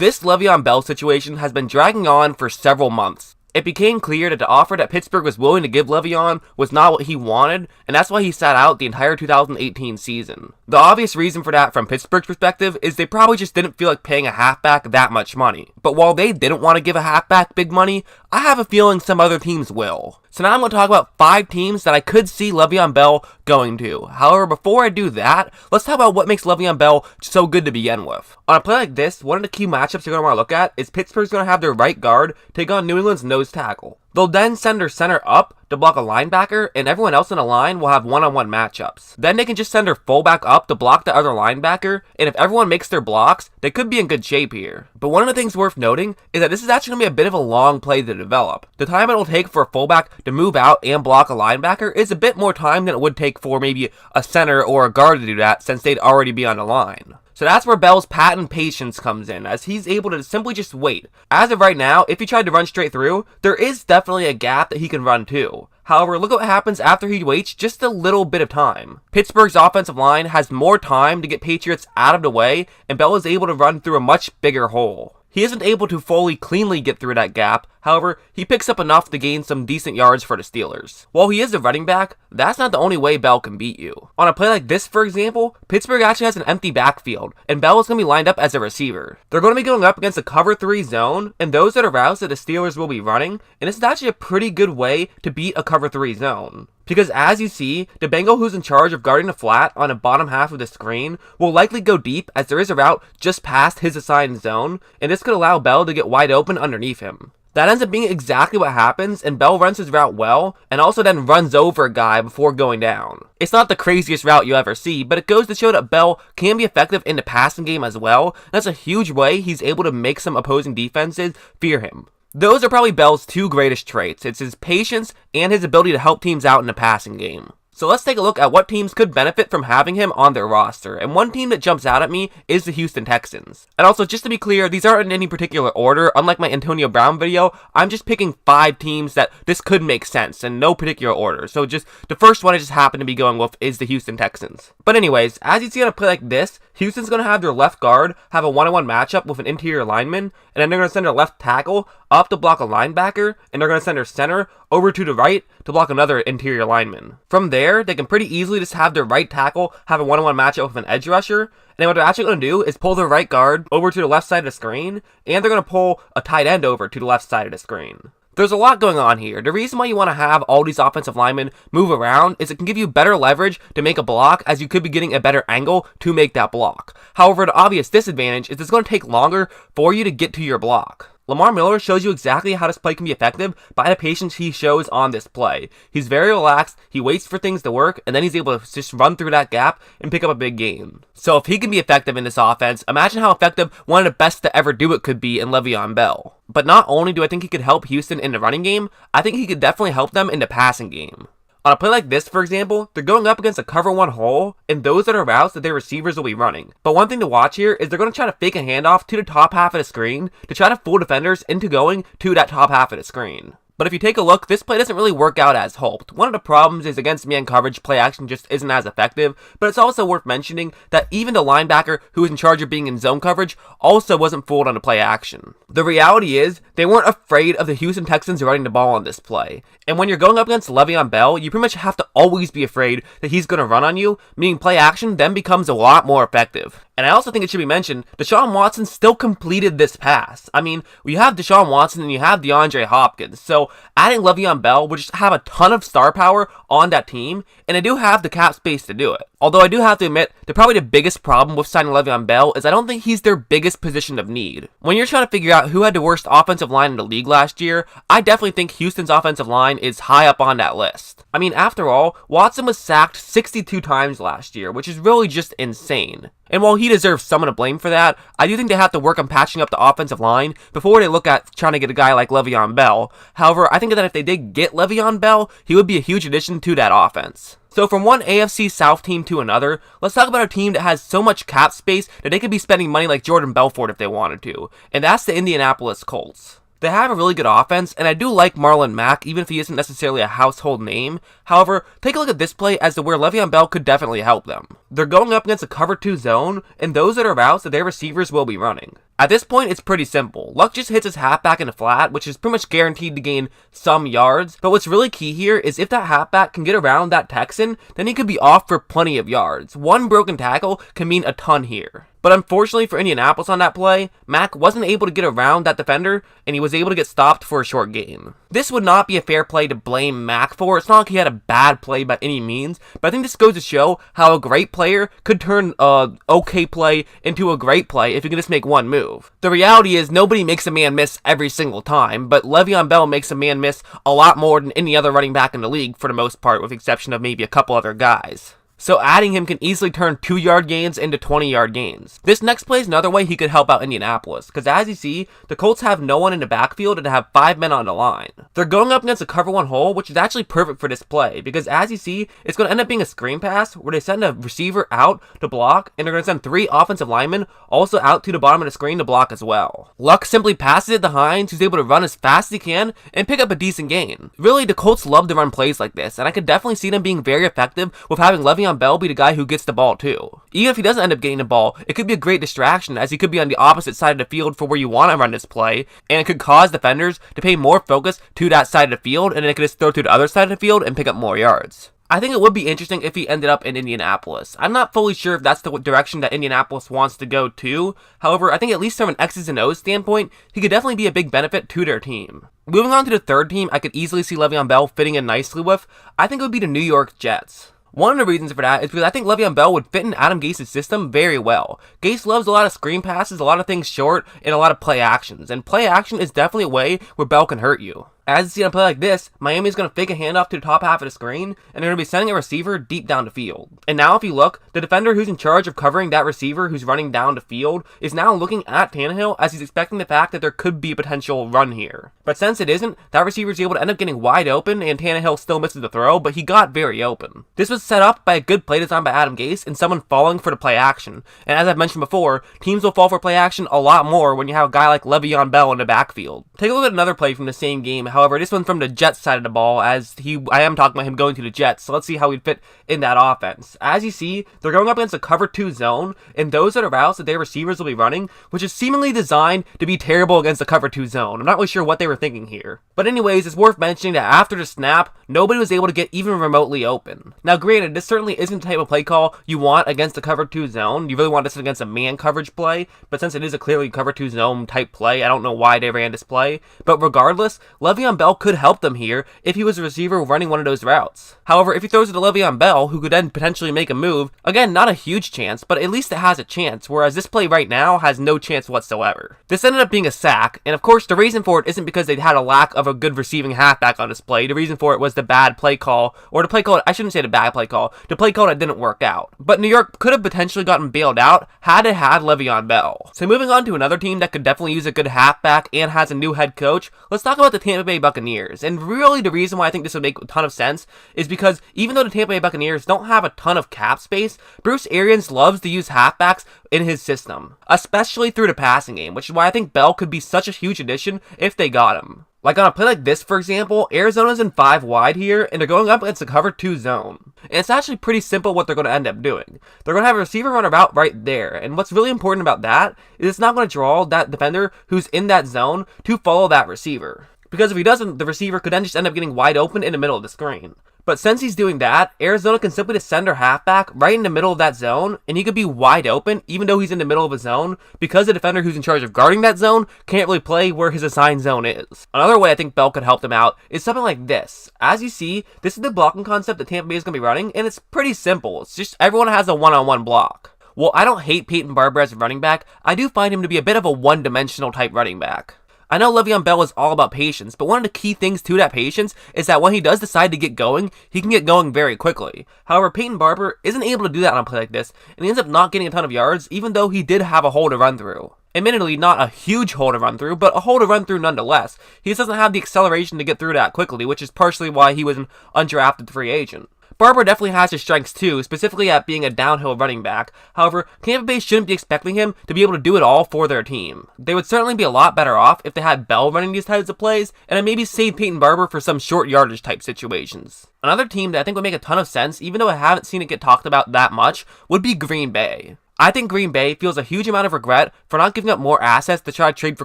This Le'Veon Bell situation has been dragging on for several months. It became clear that the offer that Pittsburgh was willing to give Le'Veon was not what he wanted, and that's why he sat out the entire 2018 season. The obvious reason for that from Pittsburgh's perspective is they probably just didn't feel like paying a halfback that much money. But while they didn't want to give a halfback big money, I have a feeling some other teams will. So now I'm going to talk about 5 teams that I could see Le'Veon Bell going to. However, before I do that, let's talk about what makes Le'Veon Bell so good to begin with. On a play like this, one of the key matchups you're going to want to look at is Pittsburgh's going to have their right guard take on New England's nose tackle. They'll then send their center up to block a linebacker, and everyone else in the line will have one-on-one matchups. Then they can just send their fullback up to block the other linebacker, and if everyone makes their blocks, they could be in good shape here. But one of the things worth noting is that this is actually going to be a bit of a long play to develop. The time it will take for a fullback to move out and block a linebacker is a bit more time than it would take for maybe a center or a guard to do that, since they'd already be on the line. So that's where Bell's patent patience comes in, as he's able to simply just wait. As of right now, if he tried to run straight through, there is definitely a gap that he can run to. However, look what happens after he waits just a little bit of time. Pittsburgh's offensive line has more time to get Patriots out of the way, and Bell is able to run through a much bigger hole. He isn't able to fully cleanly get through that gap, however, he picks up enough to gain some decent yards for the Steelers. While he is a running back, that's not the only way Bell can beat you. On a play like this, for example, Pittsburgh actually has an empty backfield, and Bell is going to be lined up as a receiver. They're going to be going up against a cover 3 zone, and those are the routes that the Steelers will be running, and this is actually a pretty good way to beat a cover 3 zone. Because as you see, the Bengal who's in charge of guarding the flat on the bottom half of the screen will likely go deep, as there is a route just past his assigned zone, and this could allow Bell to get wide open underneath him. That ends up being exactly what happens, and Bell runs his route well, and also then runs over a guy before going down. It's not the craziest route you ever see, but it goes to show that Bell can be effective in the passing game as well, and that's a huge way he's able to make some opposing defenses fear him. Those are probably Bell's 2 greatest traits. It's his patience and his ability to help teams out in the passing game. So let's take a look at what teams could benefit from having him on their roster, and one team that jumps out at me is the Houston Texans. And also, just to be clear, these aren't in any particular order. Unlike my Antonio Brown video, I'm just picking 5 teams that this could make sense in no particular order. So just the first one I just happen to be going with is the Houston Texans. But anyways, as you see on a play like this, Houston's going to have their left guard have a one-on-one matchup with an interior lineman, and then they're going to send their left tackle up to block a linebacker, and they're going to send their center over to the right to block another interior lineman. From there, they can pretty easily just have their right tackle have a one-on-one matchup with an edge rusher, and then what they're actually going to do is pull their right guard over to the left side of the screen, and they're going to pull a tight end over to the left side of the screen. There's a lot going on here. The reason why you want to have all these offensive linemen move around is it can give you better leverage to make a block, as you could be getting a better angle to make that block. However, the obvious disadvantage is it's going to take longer for you to get to your block. Lamar Miller shows you exactly how this play can be effective by the patience he shows on this play. He's very relaxed, he waits for things to work, and then he's able to just run through that gap and pick up a big gain. So if he can be effective in this offense, imagine how effective one of the best to ever do it could be in Le'Veon Bell. But not only do I think he could help Houston in the running game, I think he could definitely help them in the passing game. On a play like this, for example, they're going up against a cover 1 hole, and those are the routes that their receivers will be running. But one thing to watch here is they're going to try to fake a handoff to the top half of the screen to try to fool defenders into going to that top half of the screen. But if you take a look, this play doesn't really work out as hoped. One of the problems is against man coverage, play action just isn't as effective, but it's also worth mentioning that even the linebacker who was in charge of being in zone coverage also wasn't fooled on the play action. The reality is, they weren't afraid of the Houston Texans running the ball on this play. And when you're going up against Le'Veon Bell, you pretty much have to always be afraid that he's going to run on you, meaning play action then becomes a lot more effective. And I also think it should be mentioned, Deshaun Watson still completed this pass. I mean, you have Deshaun Watson and you have DeAndre Hopkins, so adding Le'Veon Bell would just have a ton of star power on that team, and they do have the cap space to do it. Although I do have to admit that probably the biggest problem with signing Le'Veon Bell is I don't think he's their biggest position of need. When you're trying to figure out who had the worst offensive line in the league last year, I definitely think Houston's offensive line is high up on that list. I mean, after all, Watson was sacked 62 times last year, which is really just insane. And while he deserves some of the blame for that, I do think they have to work on patching up the offensive line before they look at trying to get a guy like Le'Veon Bell. However, I think that if they did get Le'Veon Bell, he would be a huge addition to that offense. So from one AFC South team to another, let's talk about a team that has so much cap space that they could be spending money like Jordan Belfort if they wanted to, and that's the Indianapolis Colts. They have a really good offense, and I do like Marlon Mack, even if he isn't necessarily a household name. However, take a look at this play as to where Le'Veon Bell could definitely help them. They're going up against a cover 2 zone, and those are routes that their receivers will be running. At this point, it's pretty simple. Luck just hits his halfback in a flat, which is pretty much guaranteed to gain some yards, but what's really key here is if that halfback can get around that Texan, then he could be off for plenty of yards. One broken tackle can mean a ton here. But unfortunately for Indianapolis on that play, Mack wasn't able to get around that defender, and he was able to get stopped for a short gain. This would not be a fair play to blame Mack for. It's not like he had a bad play by any means, but I think this goes to show how a great player could turn a okay play into a great play if you can just make one move. The reality is nobody makes a man miss every single time, but Le'Veon Bell makes a man miss a lot more than any other running back in the league for the most part, with the exception of maybe a couple other guys. So adding him can easily turn 2-yard gains into 20-yard gains. This next play is another way he could help out Indianapolis, because as you see, the Colts have no one in the backfield and have 5 men on the line. They're going up against a cover 1 hole, which is actually perfect for this play, because as you see, it's going to end up being a screen pass where they send a receiver out to block, and they're going to send 3 offensive linemen also out to the bottom of the screen to block as well. Luck simply passes it to Hines, who's able to run as fast as he can and pick up a decent gain. Really, the Colts love to run plays like this, and I could definitely see them being very effective with having Le'Veon Bell be the guy who gets the ball too. Even if he doesn't end up getting the ball, it could be a great distraction as he could be on the opposite side of the field for where you want to run this play, and it could cause defenders to pay more focus to that side of the field, and then it could just throw to the other side of the field and pick up more yards. I think it would be interesting if he ended up in Indianapolis. I'm not fully sure if that's the direction that Indianapolis wants to go to. However, I think at least from an X's and O's standpoint, he could definitely be a big benefit to their team. Moving on to the third team I could easily see Le'Veon Bell fitting in nicely with, I think it would be the New York Jets. One of the reasons for that is because I think Le'Veon Bell would fit in Adam Gase's system very well. Gase loves a lot of screen passes, a lot of things short, and a lot of play actions. And play action is definitely a way where Bell can hurt you. As you see on a play like this, Miami's going to fake a handoff to the top half of the screen, and they're going to be sending a receiver deep down the field. And now if you look, the defender who's in charge of covering that receiver who's running down the field is now looking at Tannehill as he's expecting the fact that there could be a potential run here. But since it isn't, that receiver's able to end up getting wide open, and Tannehill still misses the throw, but he got very open. This was set up by a good play design by Adam Gase and someone falling for the play action. And as I've mentioned before, teams will fall for play action a lot more when you have a guy like Le'Veon Bell in the backfield. Take a look at another play from the same game. However, this one from the Jets side of the ball, as I am talking about him going to the Jets, so let's see how he'd fit in that offense. As you see, they're going up against a cover 2 zone, and those are the routes that their receivers will be running, which is seemingly designed to be terrible against a cover 2 zone. I'm not really sure what they were thinking here. But anyways, it's worth mentioning that after the snap, nobody was able to get even remotely open. Now granted, this certainly isn't the type of play call you want against a cover 2 zone. You really want this against a man coverage play, but since it is a clearly cover 2 zone type play, I don't know why they ran this play. But regardless, Le'Veon Bell could help them here if he was a receiver running one of those routes. However, if he throws it to Le'Veon Bell, who could then potentially make a move, again, not a huge chance, but at least it has a chance, whereas this play right now has no chance whatsoever. This ended up being a sack, and of course the reason for it isn't because they had a lack of a good receiving halfback on display. The reason for it was the bad play call, or the play call, I shouldn't say the bad play call, the play call that didn't work out. But New York could have potentially gotten bailed out had it had Le'Veon Bell. So moving on to another team that could definitely use a good halfback and has a new head coach, let's talk about the Tampa Bay Buccaneers. And really the reason why I think this would make a ton of sense is because even though the Tampa Bay Buccaneers don't have a ton of cap space, Bruce Arians loves to use halfbacks in his system, especially through the passing game, which is why I think Bell could be such a huge addition if they got him. Like on a play like this, for example, Arizona's in 5 wide here, and they're going up against a cover 2 zone. And it's actually pretty simple what they're going to end up doing. They're going to have a receiver run a route right there, and what's really important about that is it's not going to draw that defender who's in that zone to follow that receiver. Because if he doesn't, the receiver could then just end up getting wide open in the middle of the screen. But since he's doing that, Arizona can simply just send their halfback right in the middle of that zone, and he could be wide open even though he's in the middle of a zone, because the defender who's in charge of guarding that zone can't really play where his assigned zone is. Another way I think Bell could help them out is something like this. As you see, this is the blocking concept that Tampa Bay is going to be running, and it's pretty simple. It's just everyone has a one-on-one block. Well, I don't hate Peyton Barber as a running back. I do find him to be a bit of a one-dimensional type running back. I know Le'Veon Bell is all about patience, but one of the key things to that patience is that when he does decide to get going, he can get going very quickly. However, Peyton Barber isn't able to do that on a play like this, and he ends up not getting a ton of yards, even though he did have a hole to run through. Admittedly, not a huge hole to run through, but a hole to run through nonetheless. He just doesn't have the acceleration to get through that quickly, which is partially why he was an undrafted free agent. Barber definitely has his strengths too, specifically at being a downhill running back. However, Tampa Bay shouldn't be expecting him to be able to do it all for their team. They would certainly be a lot better off if they had Bell running these types of plays, and then maybe save Peyton Barber for some short yardage type situations. Another team that I think would make a ton of sense, even though I haven't seen it get talked about that much, would be Green Bay. I think Green Bay feels a huge amount of regret for not giving up more assets to try to trade for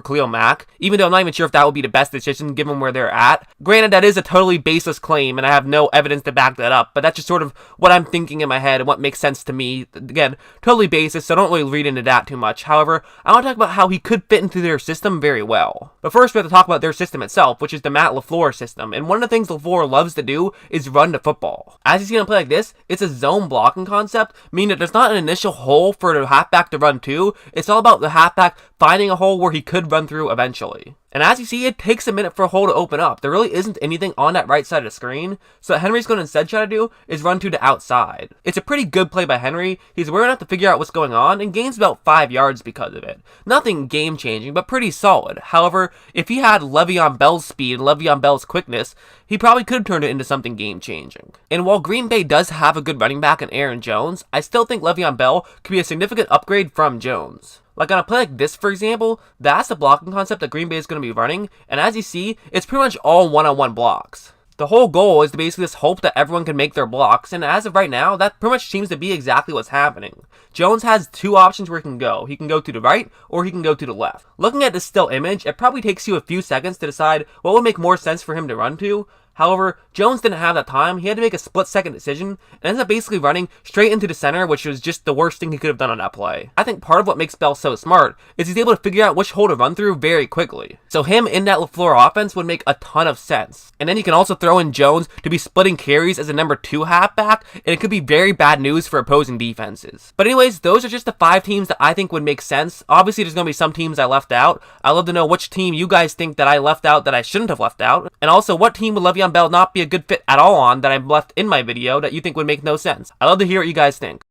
Khalil Mack, even though I'm not even sure if that would be the best decision given where they're at. Granted, that is a totally baseless claim, and I have no evidence to back that up, but that's just sort of what I'm thinking in my head and what makes sense to me. Again, totally baseless, so don't really read into that too much. However, I want to talk about how he could fit into their system very well. But first, we have to talk about their system itself, which is the Matt LaFleur system, and one of the things LaFleur loves to do is run the football. As you see on a play like this, it's a zone blocking concept, meaning that there's not an initial hole for the halfback to run to. It's all about the halfback finding a hole where he could run through eventually. And as you see, it takes a minute for a hole to open up. There really isn't anything on that right side of the screen, so what Henry's going to instead try to do is run to the outside. It's a pretty good play by Henry. He's aware enough to figure out what's going on and gains about 5 yards because of it. Nothing game-changing, but pretty solid. However, if he had Le'Veon Bell's speed and Le'Veon Bell's quickness, he probably could have turned it into something game-changing. And while Green Bay does have a good running back in Aaron Jones, I still think Le'Veon Bell could be a significant upgrade from Jones. Like on a play like this, for example, that's the blocking concept that Green Bay is going to be running, and as you see, it's pretty much all one-on-one blocks. The whole goal is to basically just hope that everyone can make their blocks, and as of right now, that pretty much seems to be exactly what's happening. Jones has two options where he can go. He can go to the right, or he can go to the left. Looking at this still image, it probably takes you a few seconds to decide what would make more sense for him to run to. However, Jones didn't have that time. He had to make a split-second decision and ended up basically running straight into the center, which was just the worst thing he could have done on that play. I think part of what makes Bell so smart is he's able to figure out which hole to run through very quickly. So him in that LaFleur offense would make a ton of sense. And then you can also throw in Jones to be splitting carries as a number 2 halfback, and it could be very bad news for opposing defenses. But anyways, those are just the 5 teams that I think would make sense. Obviously, there's going to be some teams I left out. I'd love to know which team you guys think that I left out that I shouldn't have left out. And also, what team would Le'Veon Bell not be a good fit at all on that I've left in my video that you think would make no sense. I'd love to hear what you guys think.